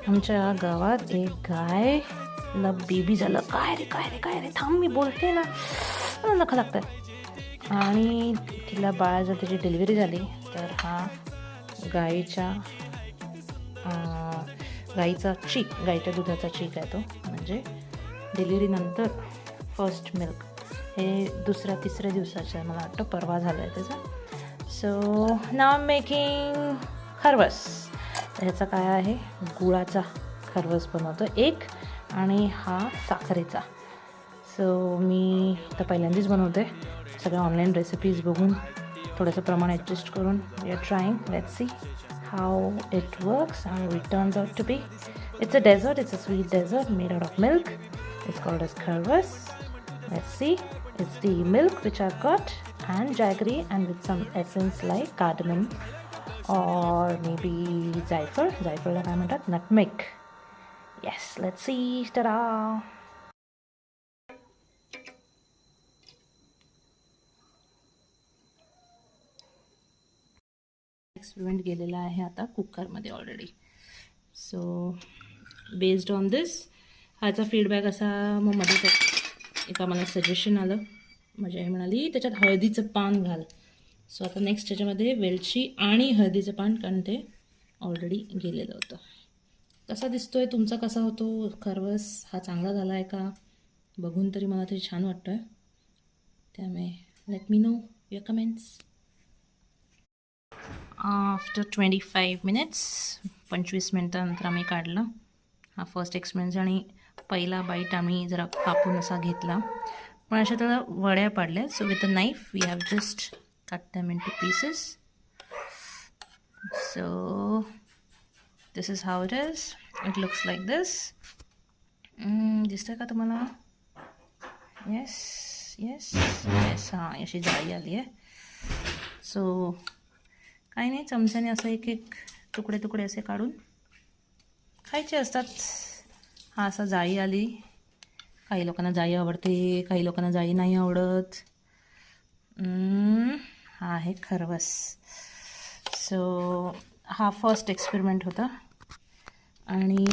आमच्या गावात एक गायला बेबी झालं. काय रे थांब, मी बोलते ना, नखं लागतं. आणि तिला बाळा जर त्याची डिलिव्हरी झाली तर हा गाईचा चीक, गाईच्या दुधाचा चीक आहे तो. म्हणजे डिलिव्हरीनंतर फर्स्ट मिल्क हे तिसऱ्या दिवसाचं आहे, मला वाटतं परवा झालं आहे त्याचं. सो नाव मेकिंग खरवस. ह्याचा काय आहे, गुळाचा खरवस बनवतो एक, आणि हा साखरेचा. सो मी तर पहिल्यांदाच बनवते. सगळ्या ऑनलाईन रेसिपीज बघून थोडंसं प्रमाण ॲडजस्ट करून we are trying. Let's see how it works, how it turns out to be. It's a dessert, it's a sweet dessert made out of milk. It's called as kharwas. Let's see. It's the milk which I've got and jaggery, and with some essence like cardamom or maybe zaifar like I'm at nutmeg. Yes, let's see. Ta-da! Experiment केलेला आहे आता कुकरमध्ये already. So based on दिस ह्याचा feedback असा, मग मध्ये एका मला सजेशन आलं, माझी आई म्हणाली त्याच्यात हळदीचं पान घाल. सो आता नेक्स्ट त्याच्यामध्ये वेलची आणि हळदीचं पान, कारण ते ऑलरेडी गेलेलं होतं. कसा दिसतो आहे तुमचा, कसा होतो खरवस, हा चांगला झाला आहे का बघून तरी मला तरी छान वाटतं आहे. त्यामुळे let me know your comments. After 25 minutes, 25 मिनटानंतर आम्ही काढला. हा फर्स्ट एक्सपिरियन्स, आणि पहिला बाईट आम्ही जरा कापून असा घेतला, पण अशा त्याला वड्या पाडल्या. So with a knife we have just cut them in two pieces. So this is how it is. It looks like this. दिसतंय का तुम्हाला? येस येस येस, हां, अशी जाळी आली आहे. सो काही नाही, चमच्याने असं एक एक तुकडे असे काढून खायचे असतात. हा असा जाळी आली. काही लोकांना जाळी आवडते, काही लोकांना जाळी नाही आवडत. हा आहे खरवस. सो हा फर्स्ट एक्सपेरिमेंट होता, आणि